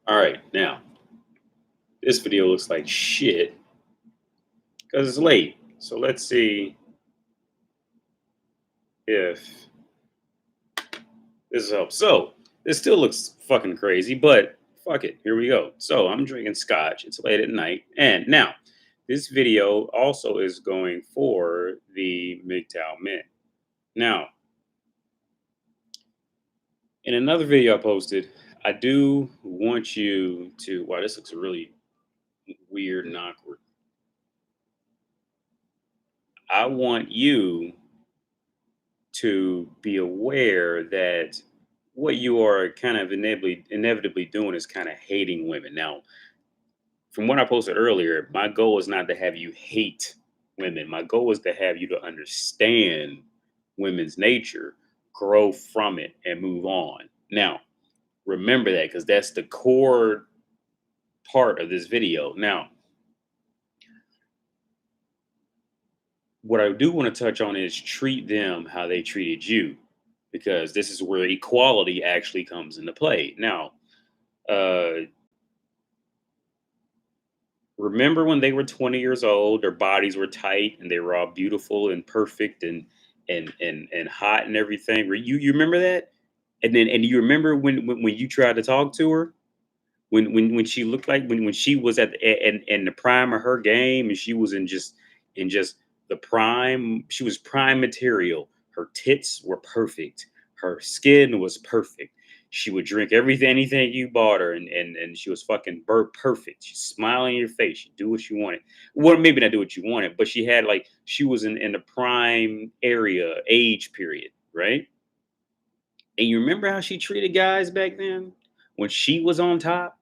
All right, now this video looks like shit because it's late. So let's see if this helps. So this still looks fucking crazy, but fuck it. Here we go. So I'm drinking scotch. It's late at night. And now this video also is going for the MGTOW men. Now, in another video I posted, I do want you to, wow, this looks really weird and awkward. I want you to be aware that what you are kind of inevitably doing is kind of hating women. Now, from what I posted earlier, my goal is not to have you hate women. My goal is to have you to understand women's nature, grow from it, and move on. Now, remember that because that's the core part of this video. Now, what I do want to touch on is treat them how they treated you, because this is where equality actually comes into play. Now, uh, remember when they were 20 years old, their bodies were tight and they were all beautiful and perfect and hot and everything. You remember that? And you remember when you tried to talk to her, when she looked like when she was at in the prime of her game, and she was in just the prime. She was prime material. Her tits were perfect. Her skin was perfect. She would drink everything, anything you bought her, and she was fucking perfect. She's smiling in your face. She do what you wanted. Well, maybe not do what you wanted, but she had like she was in the prime area, age period, right? And you remember how she treated guys back then when she was on top?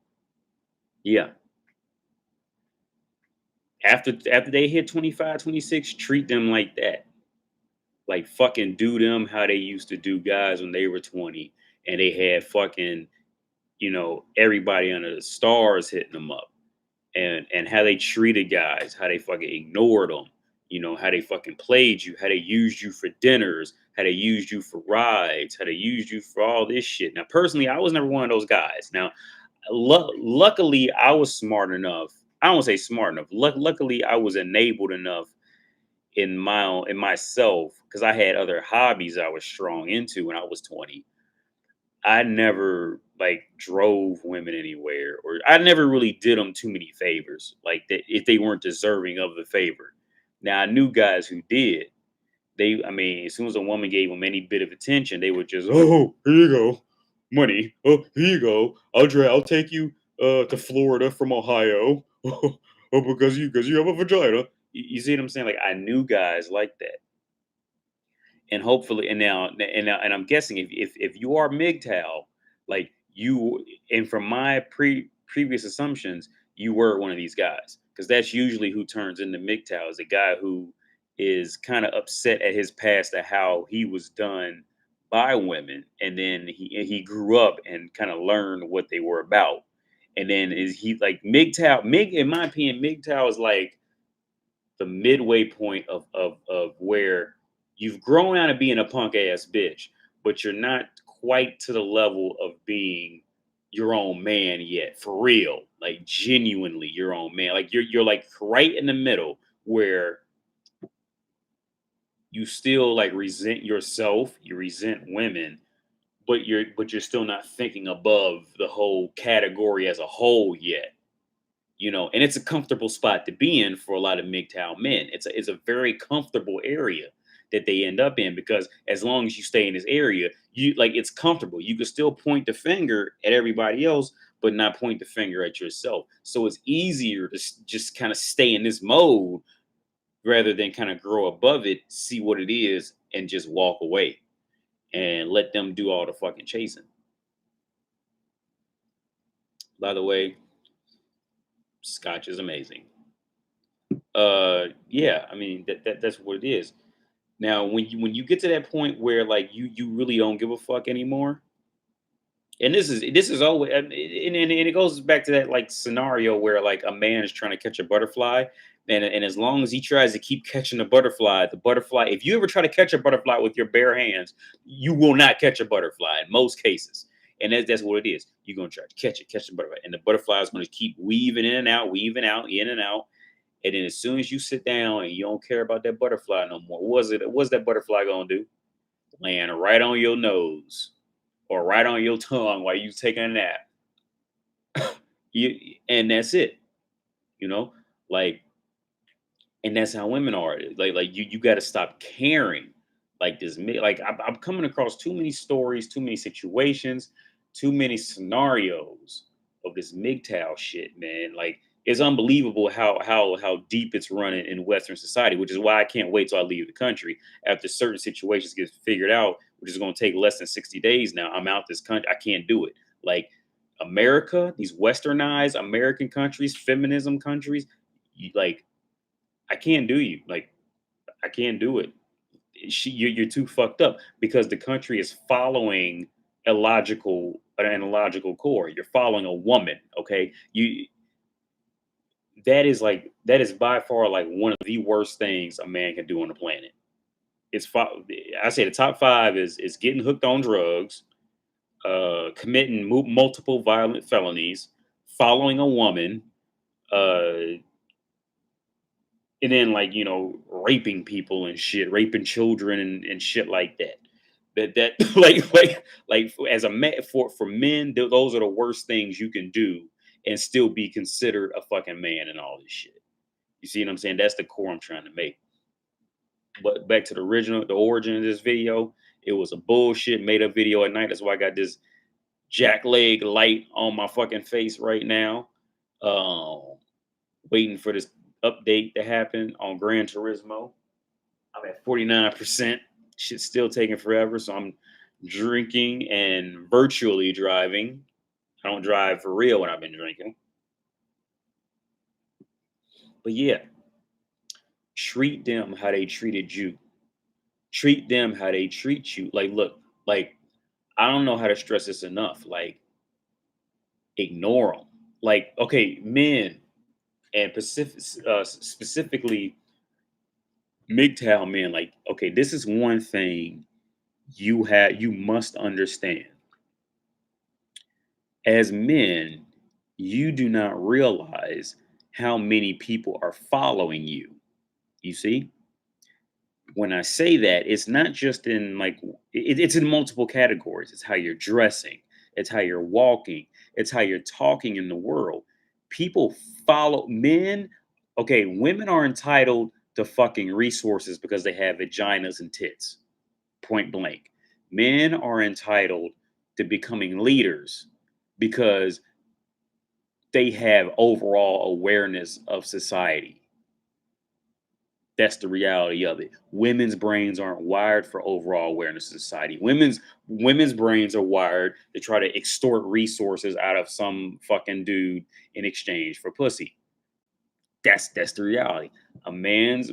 Yeah. After they hit 25, 26, treat them like that. Like fucking do them how they used to do guys when they were 20 and they had fucking, everybody under the stars hitting them up. And how they treated guys, how they fucking ignored them, how they fucking played you, how they used you for dinners, how they used you for rides, how they used you for all this shit. Now, personally, I was never one of those guys. Now, luckily, I was smart enough. I don't wanna say smart enough. Luckily, I was enabled enough in myself because I had other hobbies I was strong into when I was 20. I never like drove women anywhere, or I never really did them too many favors, like that if they weren't deserving of the favor. Now I knew guys who did. I mean, as soon as a woman gave them any bit of attention, they would just, oh, here you go, money. Oh, here you go. I'll take you to Florida from Ohio. Oh, because you have a vagina. You see what I'm saying? Like I knew guys like that, and hopefully, and I'm guessing if you are MGTOW, like you, and from my previous assumptions, you were one of these guys, because that's usually who turns into MGTOW, is a guy who is kind of upset at his past, at how he was done by women, and then he grew up and kind of learned what they were about, and then is he like MGTOW? In my opinion, MGTOW is like the midway point of where you've grown out of being a punk ass bitch, but you're not quite to the level of being your own man yet, for real, like genuinely your own man. Like you're like right in the middle where you still like resent yourself, you resent women, but you're still not thinking above the whole category as a whole yet. And it's a comfortable spot to be in for a lot of MGTOW men. It's a very comfortable area that they end up in, because as long as you stay in this area, you like it's comfortable. You can still point the finger at everybody else, but not point the finger at yourself. So it's easier to just kind of stay in this mode rather than kind of grow above it, see what it is, and just walk away and let them do all the fucking chasing. By the way, scotch is amazing. Yeah, I mean that's what it is. Now, when you get to that point where like you really don't give a fuck anymore, and this is always, and it goes back to that like scenario where like a man is trying to catch a butterfly, and as long as he tries to keep catching the butterfly, if you ever try to catch a butterfly with your bare hands, you will not catch a butterfly in most cases. And that's what it is. You're gonna try to catch the butterfly, and the butterfly is gonna keep weaving in and out, in and out. And then as soon as you sit down and you don't care about that butterfly no more, what's that butterfly gonna do? Land right on your nose or right on your tongue while you taking a nap. And that's it. You know, like, and that's how women are. Like you got to stop caring. Like this, like I'm coming across too many stories, too many situations, too many scenarios of this MGTOW shit, man. Like it's unbelievable how deep it's running in Western society, which is why I can't wait till I leave the country after certain situations get figured out, which is going to take less than 60 days. Now I'm out this country. I can't do it. Like America, these westernized American countries, feminism countries, like I can't do you. Like I can't do it. You're too fucked up because the country is following an illogical core. You're following a woman. Okay, that is by far like one of the worst things a man can do on the planet. I say the top five is getting hooked on drugs, committing multiple violent felonies, following a woman, uh, and then like raping people and shit, raping children and shit like that. That like as a man for men, those are the worst things you can do and still be considered a fucking man and all this shit. You see what I'm saying? That's the core I'm trying to make. But back to the origin of this video, it was a bullshit made up video at night. That's why I got this jack leg light on my fucking face right now. Waiting for this update to happen on Gran Turismo. I'm at 49%. Shit's still taking forever. So I'm drinking and virtually driving. I don't drive for real when I've been drinking. But yeah, treat them how they treated you. Treat them how they treat you. Like, look, like, I don't know how to stress this enough. Like, ignore them. Like, okay, men and specifically MGTOW men. Like, okay, this is one thing you must understand. As men, you do not realize how many people are following you. You see? When I say that, it's not just in like it's in multiple categories. It's how you're dressing, it's how you're walking, it's how you're talking in the world. People follow men. Okay, women are entitled to fucking resources because they have vaginas and tits. Point blank. Men are entitled to becoming leaders because they have overall awareness of society. That's the reality of it. Women's brains aren't wired for overall awareness of society. Women's brains are wired to try to extort resources out of some fucking dude in exchange for pussy. That's the reality. A man's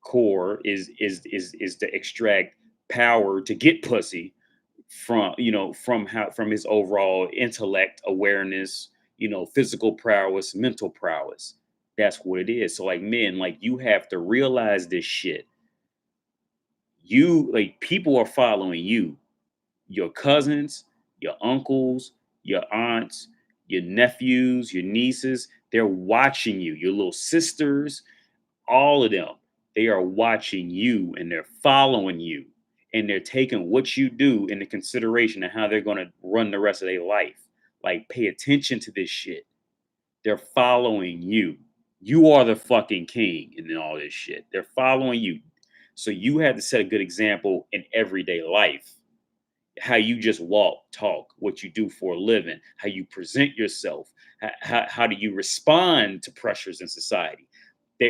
core is to extract power to get pussy from his overall intellect, awareness, physical prowess, mental prowess. That's what it is. So like men, like you have to realize this shit. You like people are following you, your cousins, your uncles, your aunts, your nephews, your nieces. They're watching you, your little sisters, all of them. They are watching you and they're following you and they're taking what you do into consideration and how they're going to run the rest of their life. Like, pay attention to this shit. They're following you. You are the fucking king in all this shit. They're following you. So you have to set a good example in everyday life. How you just walk, talk, what you do for a living, how you present yourself, how do you respond to pressures in society.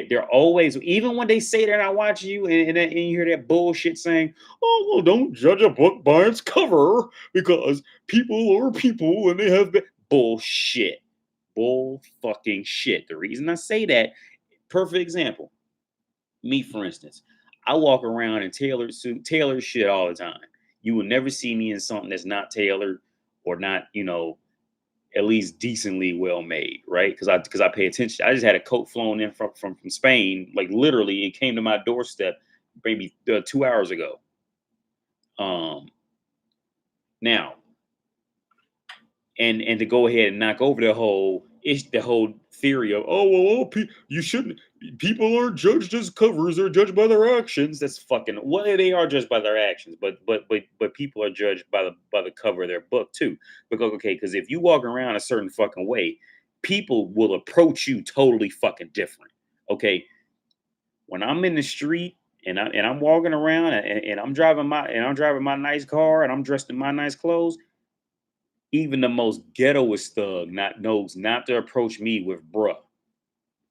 They're always, even when they say they're not watching you, and you hear that bullshit saying, "Oh, well, don't judge a book by its cover because people are people and they have bullshit, bull fucking shit." The reason I say that, perfect example. Me, for instance, I walk around in tailored suit, tailored shit all the time. You will never see me in something that's not tailored or not, at least decently well made, right? Because I pay attention. I just had a coat flown in from Spain, like literally, it came to my doorstep maybe 2 hours ago. Um, Now and to go ahead and knock over the whole theory of, oh well, you shouldn't, people aren't judged as covers, they're judged by their actions. That's fucking, well, they are judged by their actions, but people are judged by the cover of their book too. Because okay, because if you walk around a certain fucking way, people will approach you totally fucking different. Okay, when I'm in the street and I'm walking around and I'm driving my nice car and I'm dressed in my nice clothes, even the most ghettoest thug not knows not to approach me with bruh.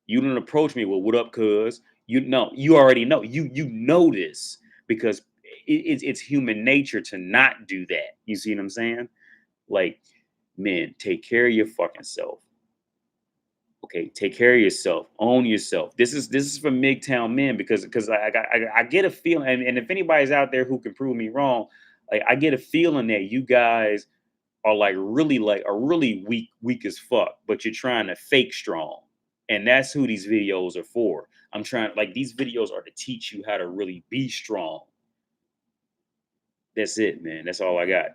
You don't approach me with what up, cuz. You know, you already know. You know this because it's human nature to not do that. You see what I'm saying? Like, men, take care of your fucking self. Okay, take care of yourself. Own yourself. This is for MGTOW men because I get a feeling, and if anybody's out there who can prove me wrong, like I get a feeling that you guys are like are really weak as fuck, but you're trying to fake strong. And that's who these videos are for. I'm trying, like, these videos are to teach you how to really be strong. That's it, man. That's all I got.